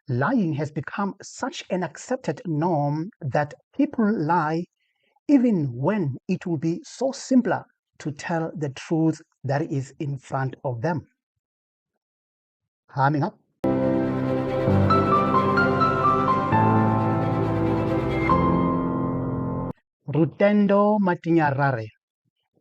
Lying has become such an accepted norm that people lie even when it would be so simpler to tell the truth that is in front of them. Coming up. Rutendo Matinyarare.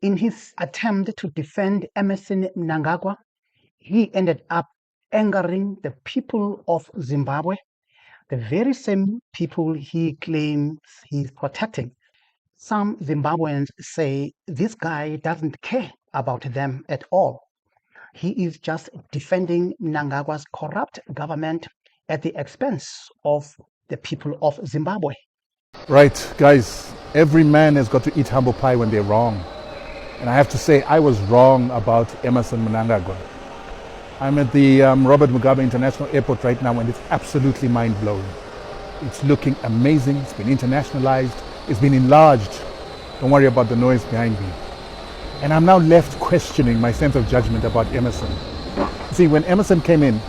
In his attempt to defend Emerson Mnangagwa, he ended up angering the people of Zimbabwe, the very same people he claims he's protecting. Some Zimbabweans say this guy doesn't care about them at all. He is just defending Mnangagwa's corrupt government at the expense of the people of Zimbabwe. Right, guys, every man has got to eat humble pie when they're wrong. And I have to say, I was wrong about Emerson Mnangagwa. I'm at the Robert Mugabe International Airport right now, and it's absolutely mind-blowing. It's looking amazing. It's been internationalized. It's been enlarged. Don't worry about the noise behind me. And I'm now left questioning my sense of judgment about Emerson. See, when Emerson came in,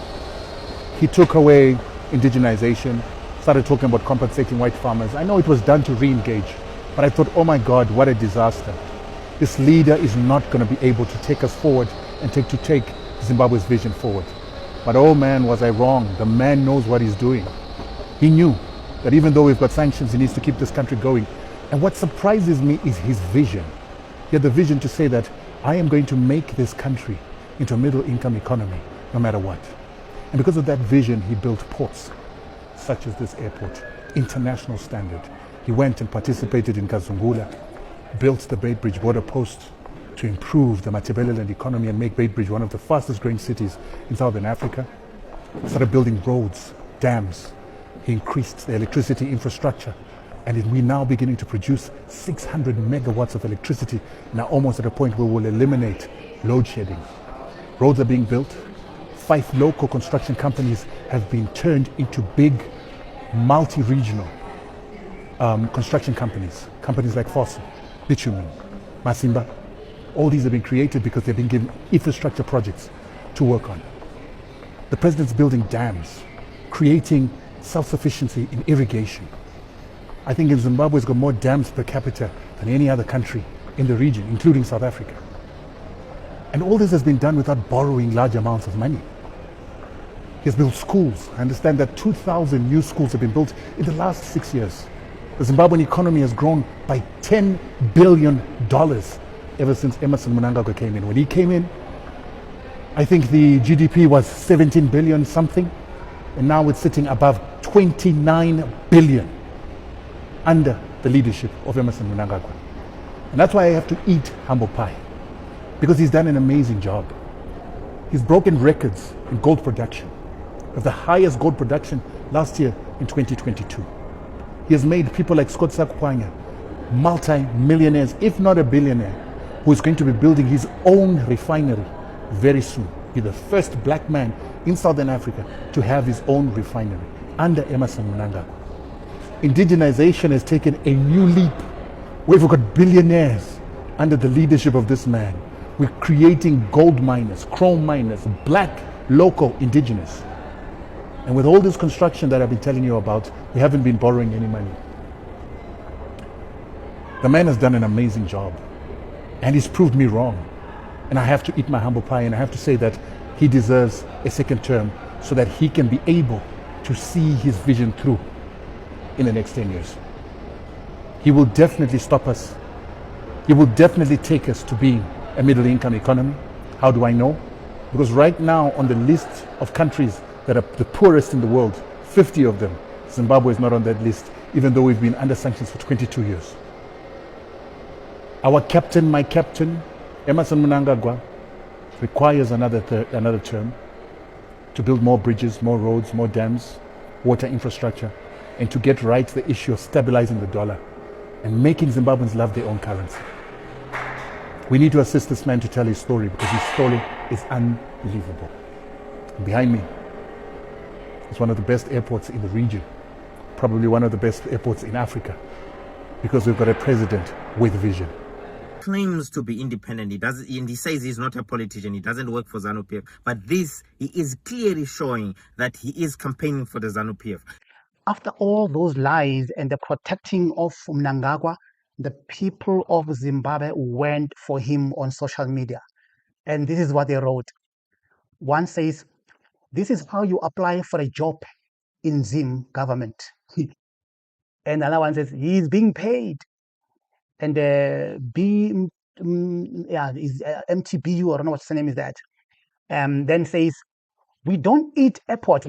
he took away indigenization, started talking about compensating white farmers. I know it was done to re-engage, but I thought, oh my God, what a disaster. This leader is not going to be able to take us forward and take Zimbabwe's vision forward. But oh man, was I wrong. The man knows what he's doing. He knew that even though we've got sanctions, he needs to keep this country going. And what surprises me is his vision. He had the vision to say that I am going to make this country into a middle-income economy, no matter what. And because of that vision, he built ports, such as this airport, international standard. He went and participated in Kazungula, built the Beitbridge border post to improve the Matabeleland economy and make Beitbridge one of the fastest growing cities in Southern Africa. He started building roads, dams. He increased the electricity infrastructure. And we're now beginning to produce 600 megawatts of electricity, now almost at a point where we'll eliminate load shedding. Roads are being built. 5 local construction companies have been turned into big, multi-regional construction companies. Companies like Fossil, Bitumen, Masimba. All these have been created because they've been given infrastructure projects to work on. The president's building dams, creating self-sufficiency in irrigation. I think in Zimbabwe, it's got more dams per capita than any other country in the region, including South Africa. And all this has been done without borrowing large amounts of money. He has built schools. I understand that 2,000 new schools have been built in the last 6 years. The Zimbabwean economy has grown by $10 billion ever since Emerson Mnangagwa came in. When he came in, I think the GDP was 17 billion something, and now it's sitting above 29 billion under the leadership of Emerson Mnangagwa. And that's why I have to eat humble pie, because he's done an amazing job. He's broken records in gold production, of the highest gold production last year in 2022. He has made people like Scott Sakukwanya multi-millionaires, if not a billionaire, who is going to be building his own refinery very soon. He's the first black man in Southern Africa to have his own refinery under Emerson Mnangagwa. Indigenization has taken a new leap. We've got billionaires under the leadership of this man. We're creating gold miners, chrome miners, black, local, indigenous. And with all this construction that I've been telling you about, we haven't been borrowing any money. The man has done an amazing job, and he's proved me wrong. And I have to eat my humble pie, and I have to say that he deserves a second term so that he can be able to see his vision through in the next 10 years. He will definitely stop us. He will definitely take us to being a middle-income economy. How do I know? Because right now on the list of countries that are the poorest in the world, 50 of them, Zimbabwe is not on that list, even though we've been under sanctions for 22 years. Our captain, my captain, Emerson Mnangagwa, requires another term to build more bridges, more roads, more dams, water infrastructure, and to get right the issue of stabilizing the dollar and making Zimbabweans love their own currency. We need to assist this man to tell his story, because his story is unbelievable. Behind me is one of the best airports in the region, probably one of the best airports in Africa, because we've got a president with vision. claims to be independent. He doesn't, and he says he's not a politician. He doesn't work for ZANU-PF. But this, he is clearly showing that he is campaigning for the ZANU-PF. After all those lies and the protecting of Mnangagwa, the people of Zimbabwe went for him on social media. And this is what they wrote. One says, "This is how you apply for a job in Zim government." And another one says, "He is being paid." And MTBU, I don't know what the name is that. Then says, "We don't eat airport."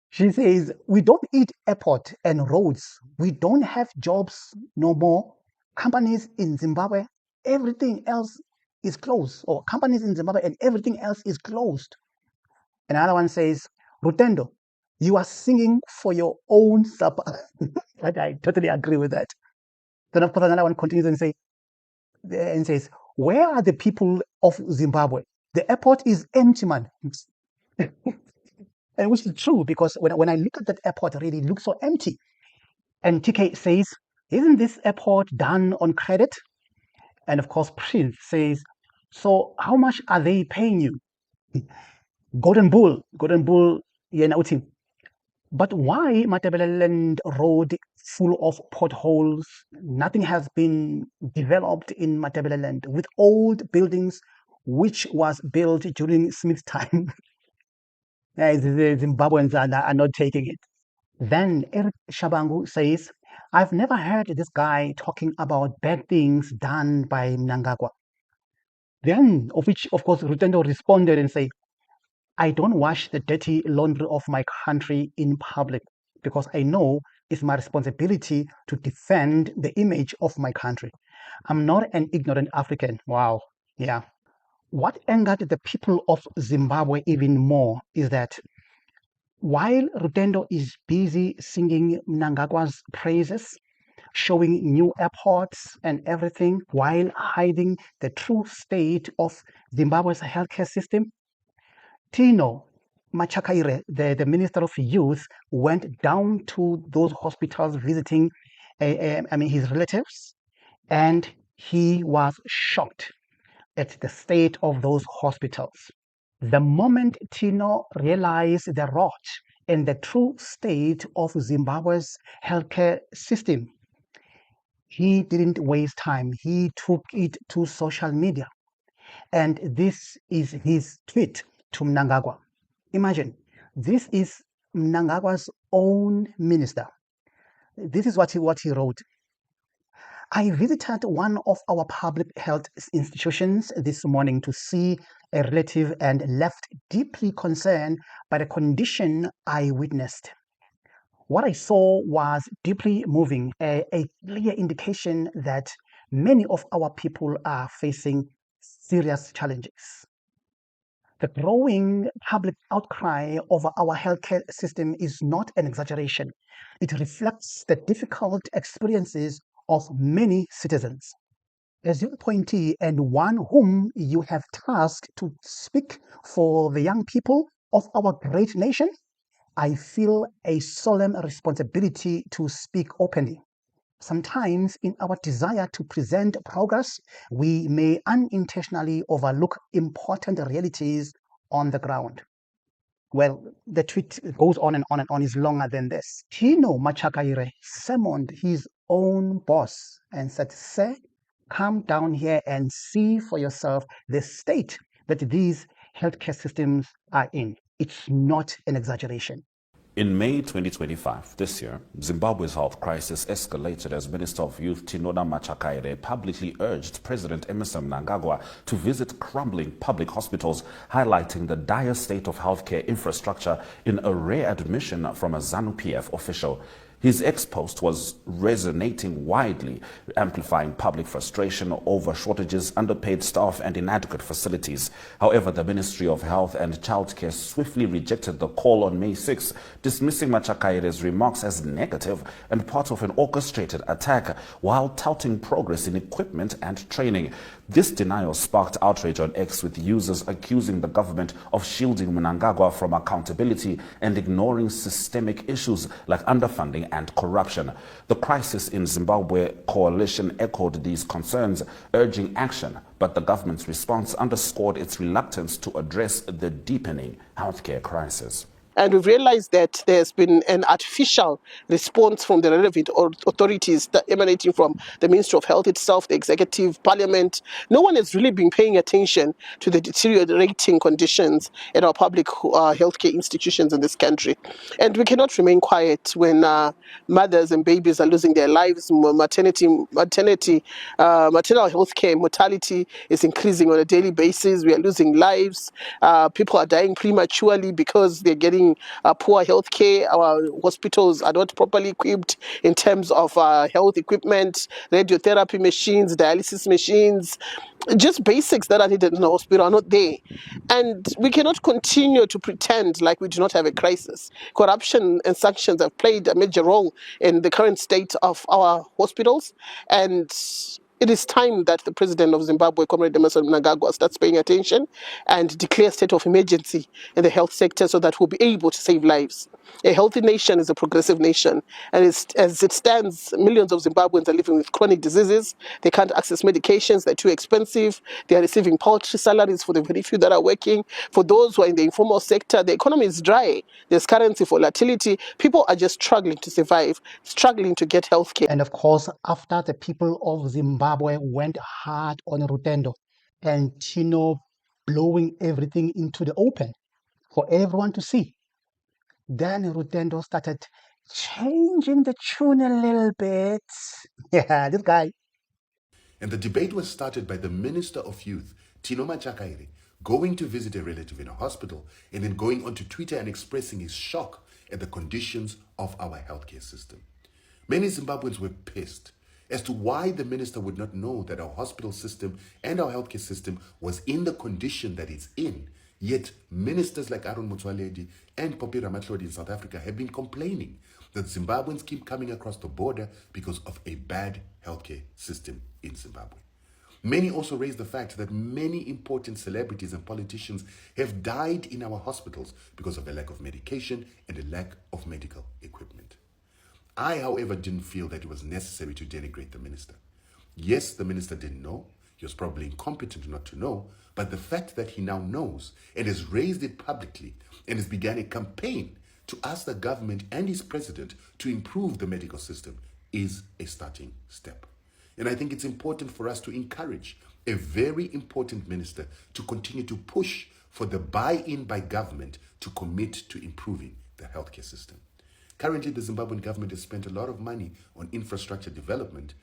She says, "We don't eat airport and roads. We don't have jobs no more. Companies in Zimbabwe, everything else is closed. Or companies in Zimbabwe and everything else is closed." Another one says, "Rutendo, you are singing for your own supper." I totally agree with that. Then of course another one continues and says, "Where are the people of Zimbabwe? The airport is empty, man." And which is true, because when I look at that airport, really, it looks so empty. And TK says, "Isn't this airport done on credit?" And of course, Prince says, "So how much are they paying you?" Golden Bull, yeah, naughty. But why Matabeleland Road full of potholes? Nothing has been developed in Matabeleland with old buildings which was built during Smith's time. The Zimbabweans are not taking it. Then Eric Shabangu says, "I've never heard this guy talking about bad things done by Mnangagwa." Then, of which, of course, Rutendo responded and said, "I don't wash the dirty laundry of my country in public because I know it's my responsibility to defend the image of my country. I'm not an ignorant African." Wow. Yeah. What angered the people of Zimbabwe even more is that while Rutendo is busy singing Mnangagwa's praises, showing new airports and everything, while hiding the true state of Zimbabwe's healthcare system, Tino Machakaire, the Minister of Youth, went down to those hospitals visiting his relatives, and he was shocked at the state of those hospitals. The moment Tino realized the rot and the true state of Zimbabwe's healthcare system, he didn't waste time. He took it to social media. And this is his tweet to Mnangagwa. Imagine, this is Mnangagwa's own minister. This is what he wrote. "I visited one of our public health institutions this morning to see a relative and left deeply concerned by the condition I witnessed. What I saw was deeply moving, a clear indication that many of our people are facing serious challenges. The growing public outcry over our healthcare system is not an exaggeration. It reflects the difficult experiences of many citizens. As your appointee and one whom you have tasked to speak for the young people of our great nation, I feel a solemn responsibility to speak openly. Sometimes, in our desire to present progress, we may unintentionally overlook important realities on the ground." Well, the tweet goes on and on and on, is longer than this. Tino Machakaire summoned his own boss and said, "Sir, come down here and see for yourself the state that these healthcare systems are in. It's not an exaggeration." In May 2025, this year, Zimbabwe's health crisis escalated as Minister of Youth Tino Machakaire publicly urged President Mnangagwa to visit crumbling public hospitals, highlighting the dire state of healthcare infrastructure in a rare admission from a ZANU-PF official. His ex-post was resonating widely, amplifying public frustration over shortages, underpaid staff and inadequate facilities. However, the Ministry of Health and Childcare swiftly rejected the call on May 6, dismissing Machakaire's remarks as negative and part of an orchestrated attack, while touting progress in equipment and training. This denial sparked outrage on X, with users accusing the government of shielding Mnangagwa from accountability and ignoring systemic issues like underfunding and corruption. The Crisis in Zimbabwe coalition echoed these concerns, urging action, but the government's response underscored its reluctance to address the deepening healthcare crisis. And we've realized that there's been an artificial response from the relevant authorities that emanating from the Ministry of Health itself, the executive, parliament. No one has really been paying attention to the deteriorating conditions at our public healthcare institutions in this country. And we cannot remain quiet when mothers and babies are losing their lives. Maternal healthcare mortality is increasing on a daily basis. We are losing lives. People are dying prematurely because they're getting poor health care. Our hospitals are not properly equipped in terms of health equipment, radiotherapy machines, dialysis machines. Just basics that are needed in the hospital are not there. And we cannot continue to pretend like we do not have a crisis. Corruption and sanctions have played a major role in the current state of our hospitals. And it is time that the president of Zimbabwe, Comrade Emmerson Mnangagwa, starts paying attention and declare state of emergency in the health sector so that we'll be able to save lives. A healthy nation is a progressive nation. And as it stands, millions of Zimbabweans are living with chronic diseases. They can't access medications. They're too expensive. They are receiving paltry salaries for the very few that are working. For those who are in the informal sector, the economy is dry. There's currency volatility. People are just struggling to survive, struggling to get health care. And of course, after the people of Zimbabwe went hard on Rutendo and Tino blowing everything into the open for everyone to see, then Rutendo started changing the tune a little bit. Yeah, this guy. And the debate was started by the Minister of Youth, Tino Machakaire, going to visit a relative in a hospital and then going onto Twitter and expressing his shock at the conditions of our healthcare system. Many Zimbabweans were pissed as to why the minister would not know that our hospital system and our healthcare system was in the condition that it's in. Yet ministers like Aaron Motsoaledi and Poppy Ramathlodi in South Africa have been complaining that Zimbabweans keep coming across the border because of a bad healthcare system in Zimbabwe. Many also raised the fact that many important celebrities and politicians have died in our hospitals because of a lack of medication and a lack of medical equipment. I, however, didn't feel that it was necessary to denigrate the minister. Yes, the minister didn't know. He was probably incompetent not to know. But the fact that he now knows and has raised it publicly and has begun a campaign to ask the government and his president to improve the medical system is a starting step. And I think it's important for us to encourage a very important minister to continue to push for the buy-in by government to commit to improving the healthcare system. Currently, the Zimbabwean government has spent a lot of money on infrastructure development,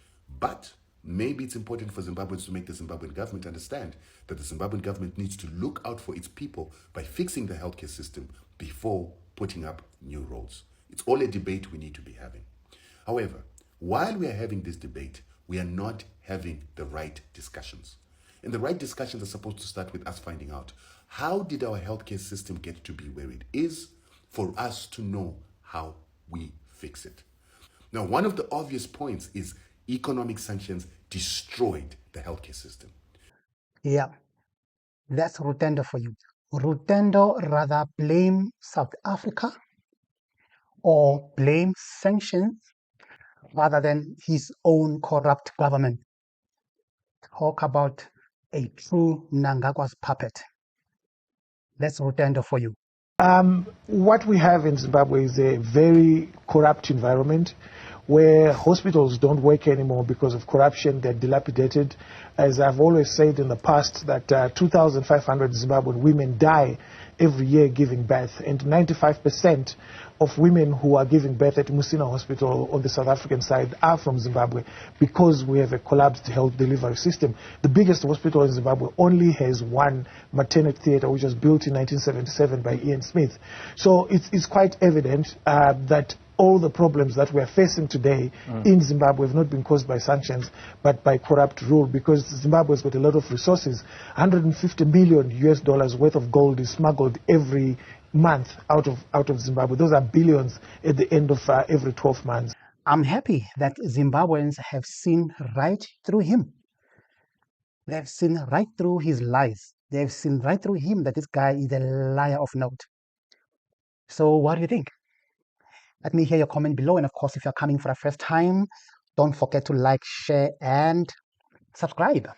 but maybe it's important for Zimbabweans to make the Zimbabwean government understand that the Zimbabwean government needs to look out for its people by fixing the healthcare system before putting up new roads. It's all a debate we need to be having. However, while we are having this debate, we are not having the right discussions. And the right discussions are supposed to start with us finding out, how did our healthcare system get to be where it is, for us to know how we fix it. Now, one of the obvious points is economic sanctions destroyed the healthcare system. Yeah, that's Rutendo for you. Rutendo rather blame South Africa or blame sanctions rather than his own corrupt government. Talk about a true Mnangagwa's puppet. That's Rutendo for you. What we have in Zimbabwe is a very corrupt environment where hospitals don't work anymore because of corruption. They're dilapidated. As I've always said in the past, that 2,500 Zimbabwean women die every year giving birth, and 95% of women who are giving birth at Musina Hospital on the South African side are from Zimbabwe because we have a collapsed health delivery system. The biggest hospital in Zimbabwe only has one maternity theatre, which was built in 1977 by Ian Smith. So it's quite evident that all the problems that we're facing today in Zimbabwe have not been caused by sanctions, but by corrupt rule, because Zimbabwe's got a lot of resources. $150 million worth of gold is smuggled every month out of Zimbabwe. Those are billions at the end of every 12 months. I'm happy that Zimbabweans have seen right through him. They have seen right through his lies. They have seen right through him that this guy is a liar of note. So what do you think? Let me hear your comment below. And of course, if you're coming for the first time, don't forget to like, share, and subscribe.